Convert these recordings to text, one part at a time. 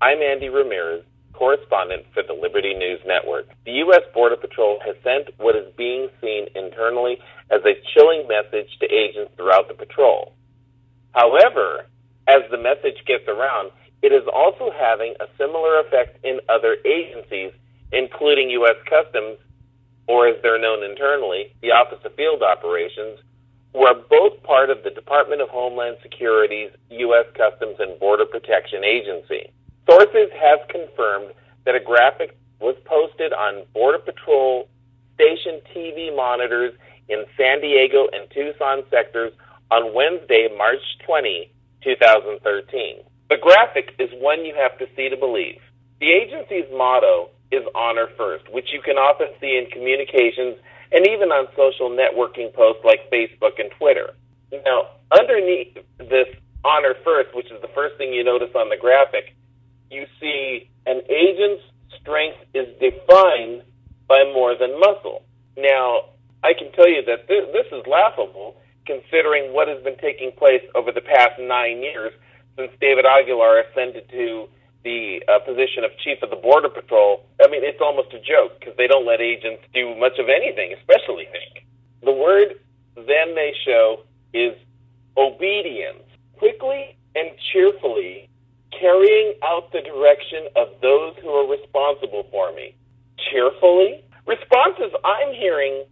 I'm Andy Ramirez, correspondent for the Liberty News Network. The U.S. Border Patrol has sent what is being seen internally as a chilling message to agents throughout the patrol. However, as the message gets around, it is also having a similar effect in other agencies, including U.S. Customs, or as they're known internally, the Office of Field Operations, who are both part of the Department of Homeland Security's U.S. Customs and Border Protection Agency. Sources have confirmed that a graphic was posted on Border Patrol station TV monitors in San Diego and Tucson sectors on Wednesday, March 20, 2013. The graphic is one you have to see to believe. The agency's motto is Honor First, which you can often see in communications and even on social networking posts like Facebook and Twitter. Now, underneath this Honor First, which is the first thing you notice on the graphic, you see an agent's strength is defined by more than muscle. Now, I can tell you that this is laughable considering what has been taking place over the past 9 years since David Aguilar ascended to the position of Chief of the Border Patrol. I mean, it's almost a joke because they don't let agents do much of anything, especially think. The word then they show is obedience. Quickly and cheerfully carrying out the direction of those who are responsible for me. Cheerfully? Responses I'm hearing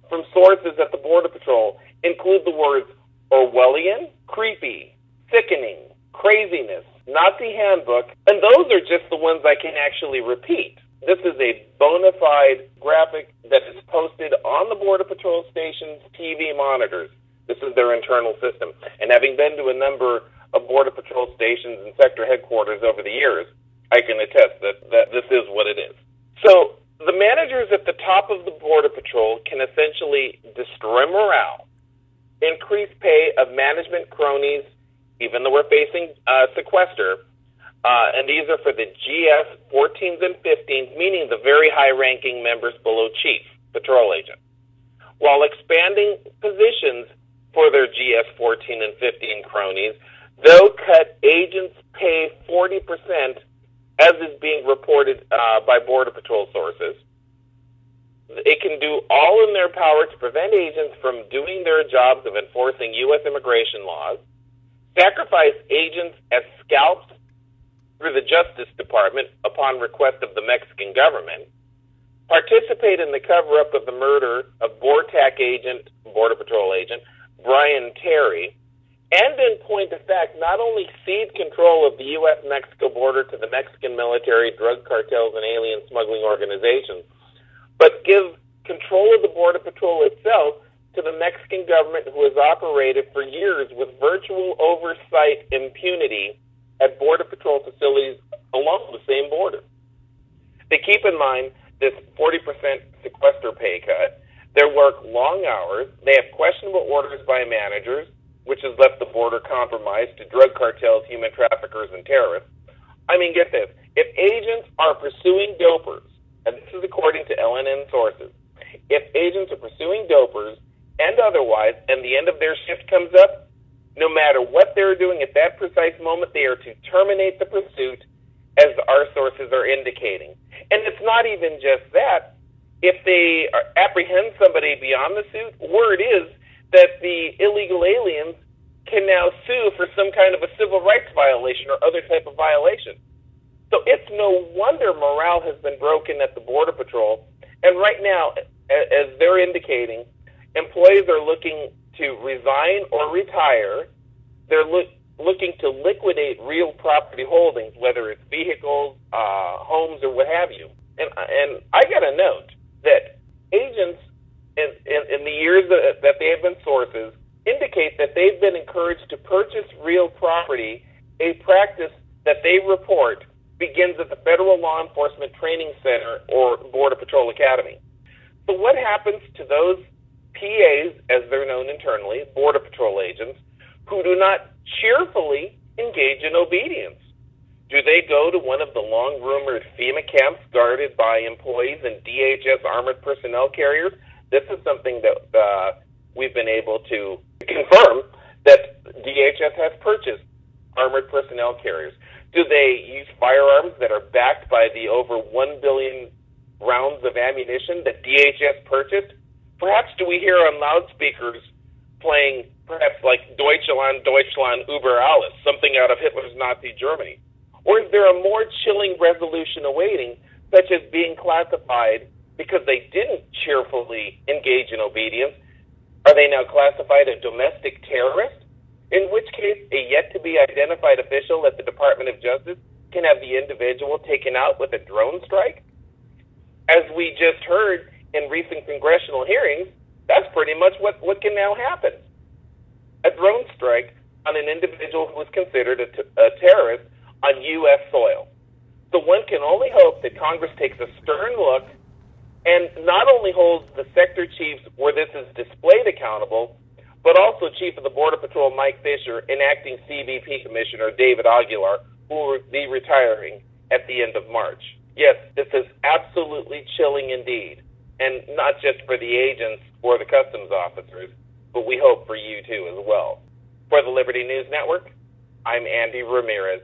from sources at the Border Patrol include the words Orwellian, creepy, sickening, craziness, Nazi handbook, and those are just the ones I can actually repeat. This is a bona fide graphic that is posted on the Border Patrol station's TV monitors. This is their internal system. And having been to a number of Border Patrol stations and sector headquarters over the years, I can attest that this is what it is. So the managers at the top of the Border Patrol can essentially destroy morale, increase pay of management cronies, even though we're facing sequester, and these are for the GS 14s and 15s, meaning the very high-ranking members below chief, patrol agent, while expanding positions for their GS 14 and 15 cronies. They'll cut agents' pay 40%, as is being reported by Border Patrol sources. It can do all in their power to prevent agents from doing their jobs of enforcing U.S. immigration laws, sacrifice agents as scalps through the Justice Department upon request of the Mexican government, participate in the cover-up of the murder of Border Patrol agent, Brian Terry, and in point of fact, not only cede control of the U.S.-Mexico border to the Mexican military, drug cartels, and alien smuggling organizations, but give control of the Border Patrol itself to the Mexican government, who has operated for years with virtual oversight impunity at Border Patrol facilities along the same border. They keep in mind this 40% sequester pay cut. They work long hours. They have questionable orders by managers, which has left the border compromised to drug cartels, human traffickers, and terrorists. I mean, get this. If agents are pursuing dopers, and this is according to LNN sources, if agents are pursuing dopers and otherwise, and the end of their shift comes up, no matter what they're doing at that precise moment, they are to terminate the pursuit, as our sources are indicating. And it's not even just that. If they apprehend somebody beyond the suit, word is that the illegal aliens can now sue for some kind of a civil rights violation or other type of violation. So it's no wonder morale has been broken at the Border Patrol. And right now, as they're indicating, employees are looking to resign or retire. They're looking to liquidate real property holdings, whether it's vehicles, homes, or what have you. And I got to note that agents in the years that they have been sources indicate that they've been encouraged to purchase real property, a practice that they report begins at the Federal Law Enforcement Training Center or Border Patrol Academy. So what happens to those PAs, as they're known internally, Border Patrol agents, who do not cheerfully engage in obedience? Do they go to one of the long-rumored FEMA camps guarded by employees in DHS armored personnel carriers? This is something that we've been able to confirm, that DHS has purchased armored personnel carriers. Do they use firearms that are backed by the over 1 billion rounds of ammunition that DHS purchased? Perhaps do we hear on loudspeakers playing perhaps like Deutschland, Deutschland über alles, something out of Hitler's Nazi Germany? Or is there a more chilling resolution awaiting, such as being classified because they didn't cheerfully engage in obedience? Are they now classified as domestic terrorists? In which case, a yet-to-be-identified official at the Department of Justice can have the individual taken out with a drone strike? As we just heard in recent congressional hearings, that's pretty much what can now happen. A drone strike on an individual who was considered a terrorist on U.S. soil. So one can only hope that Congress takes a stern look and not only holds the sector chiefs where this is displayed accountable, but also Chief of the Border Patrol Mike Fisher and Acting CBP Commissioner David Aguilar, who will be retiring at the end of March. Yes, this is absolutely chilling indeed, and not just for the agents or the customs officers, but we hope for you too as well. For the Liberty News Network, I'm Andy Ramirez.